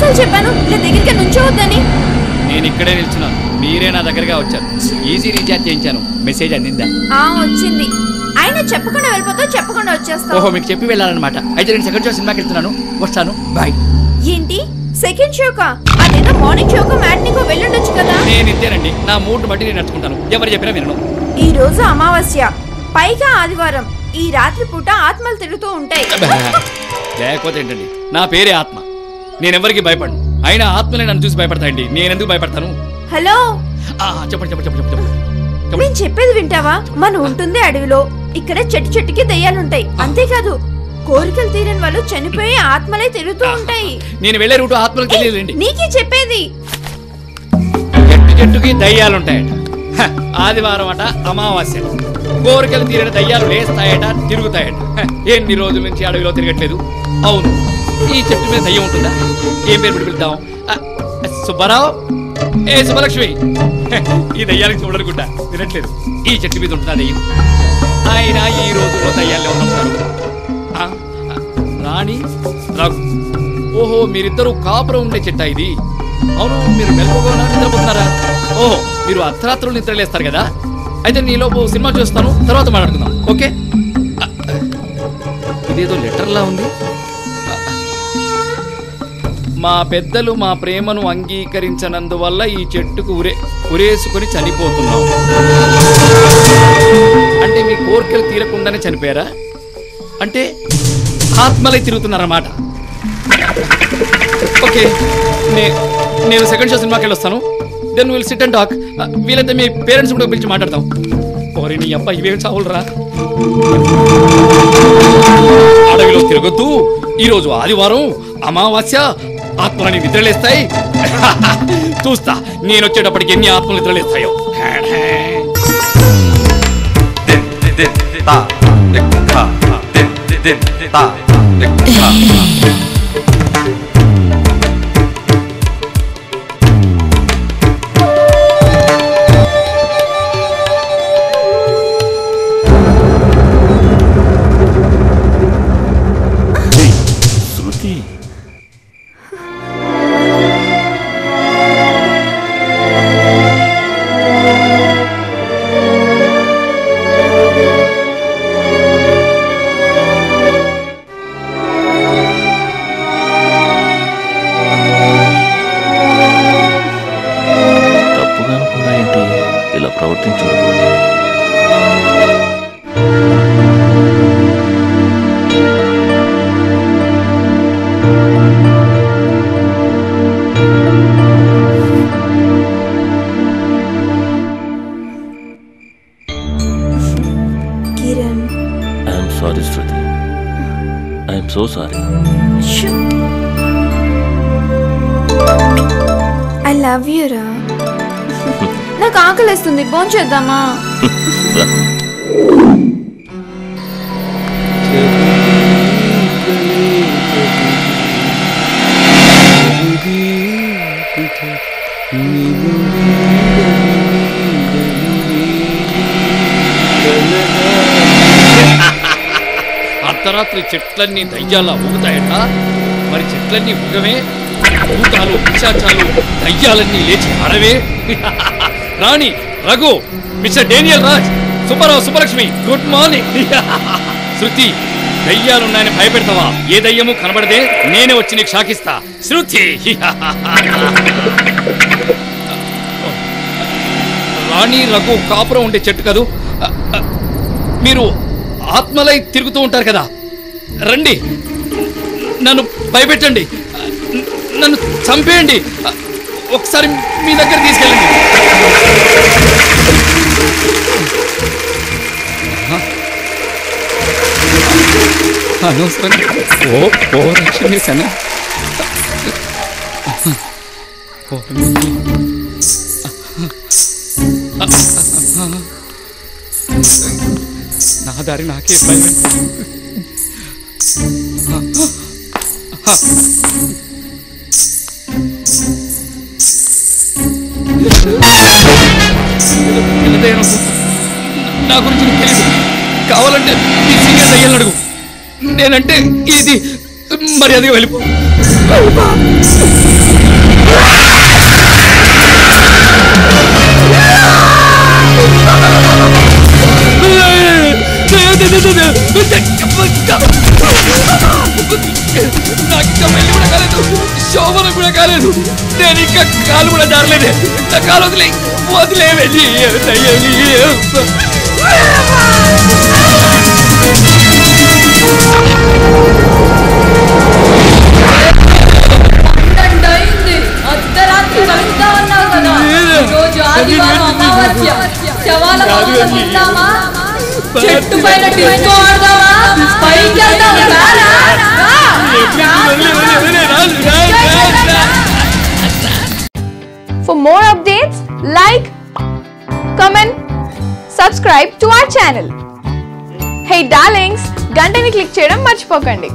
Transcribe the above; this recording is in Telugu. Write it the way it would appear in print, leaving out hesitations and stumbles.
ఎన్నిసార్లు చెప్పాను ఇలా దగ్గరికి నుంచోవద్దని? నేను ఇక్కడే నిల్చున్నాను, మీరే నా దగ్గరగా వచ్చారు. ఈజీ రీఛార్జ్ చేయించాను. మెసేజ్ అందిందా? వచ్చింది. అయినా చెప్పకుండా వెళ్ళిపోతావు, చెప్పకుండా వచ్చేస్తావు. ఓహో, మీకు చెప్పి వెళ్ళాలన్నమాట. అయితే నేను సెకండ్ షో సినిమాకి వెళ్తున్నాను, వస్తాను, బాయ్. ఏంటి సెకండ్ షోకా? అదేదో మార్నింగ్ షోకో మ్యాట్నీకో వెళ్ళుండొచ్చు కదా. నేను ఇంతేనండి, నా మూడ్ బట్టి నేను నడుచుకుంటాను, ఎవరు చెప్పినా వినను. ఈ రోజు అమావాస్య, పైగా ఆదివారం. ఈ రాత్రి పూట ఆత్మలు తిరుగుతూ ఉంటాయి. లేకపోతే ఏంటండి, నా పేరే ఆత్మ. నేనెవరికి భయపడను. అయినా ఆత్మలే నన్ను చూసి భయపడతాయండి, నేనెందుకు భయపడతాను? హలో, చెప్పండి చెప్పండి చెప్పండి చెప్పండి. నేను చెప్పేది వింటావా? మనం ఉంటుంది అడవిలో, ఇక్కడ చెట్టు చెట్టుకి దెయ్యాలుంటాయి. అంతేకాదు కోరికలు తీరని వాళ్ళు చనిపోయి ఆత్మలే తిరుగుతూ ఉంటాయి. నేను వెళ్ళే రూటు ఆత్మలకు తెలియదండి. నీకే చెప్పేది. చెట్టు చెట్టుకి దయ్యాలుంటాయట. ఆదివారం అట, అమావాస్య. కోరికలు తీరని దయ్యాలు వేస్తాయట, తిరుగుతాయట. ఎన్ని రోజుల నుంచి అడవిలో తిరగట్లేదు. అవును, ఈ చెట్టు మీద దయ్యం ఉంటుందా? ఏం పేరు పెట్టి పిలుద్దాం? సుబ్బారావు, ఏ సుబ్బలక్ష్మి. ఈ దయ్యాలకు చూడనుకుంటా, తినట్లేదు. ఈ చెట్టు మీద ఉంటుందా దయ్యం? ఆయన ఈ రోజుల్లో దయ్యాలు ఎవరు నమ్ముతారు? రాణి, రఘు. ఓహో, మీరిద్దరూ కాపురం ఉండే చెట్టా ఇది? అవును, మీరు మెలకుగా నిద్రపోతున్నారా? ఓహో, మీరు అర్ధరాత్రులు నిద్రలేస్తారు కదా. అయితే నీలోపు సినిమా చూస్తాను, తర్వాత మాట్లాడుకుందాం, ఓకే? ఇదేదో లెటర్లా ఉంది. మా పెద్దలు మా ప్రేమను అంగీకరించనందువల్ల ఈ చెట్టుకు ఉరేసుకొని చనిపోతున్నాం. అంటే మీ కోరికలు తీరకుండానే చనిపోయారా? అంటే ఆత్మలై తిరుగుతున్నారన్నమాట. ఓకే, నేను సెకండ్ షో సినిమాకి వెళ్ళొస్తాను. Then will sit and talk. వీలైతే మీ పేరెంట్స్ కూడా పిలిచి మాట్లాడతాం. ఓరే నీ అబ్బా, ఇవేం చావులరా. అడవిలో తిరగొద్దు, ఈరోజు ఆదివారం, అమావాస్య, ఆత్మలని నిద్రలేస్తాయి. చూస్తా నేను వచ్చేటప్పటికి ఎన్ని ఆత్మలు నిద్రలేస్తాయో. So sorry. I love you రా. నాకు ఆకలిస్తుంది, భోంచేద్దామా? అర్ధరాత్రి చెట్లన్నీ దయ్యాలా ఊగుతాయట. మరి చెట్లన్నీ ఊగవే, భూతాలు, పిశాచాలు, దయ్యాలన్నీ లేచి ఆడవే. Rani, Raghu, mister Daniel Raj, Subbarao, Subbalakshmi, good morning. Shruti, దయ్యాలున్నాయని భయపెడతావా? ఏ దయ్యము కనబడదే, నేనే వచ్చి నీకు షాకిస్తా. శృతి. రాణి, రఘు కాపురం ఉండే చెట్టు కదూ. మీరు ఆత్మలై తిరుగుతూ ఉంటారు కదా. రండి, నన్ను భయపెట్టండి, నన్ను చంపేయండి, ఒకసారి మీ దగ్గర తీసుకెళ్ళండి. అనవసరం ఓ రక్షణ చేశానా? నా దారి నాకే భయం. నా గురించి నీకు తెలియదు. కావాలంటే నీ సీనియర్ దయ్యాలను అడుగు. నేనంటే ఇది మర్యాదగా వెళ్ళిపో. శోభన కూడా కాలేదు. నేను ఇంకా కాలు కూడా జారలేదు. నా కాలు వదిలే వెళ్ళి అర్ధరాత్రి కలుగుతా ఉన్నావు కదా. ఈరోజు ఆదివారం అమావాస్య. శవాల కోసం ఉందామా? చెట్టు పైన డిస్కో ఆడదామా? పైకి వెళ్దామా? For more updates, like, comment, subscribe to our channel. Hey darlings, గంటని click చేయడం మర్చిపోకండి.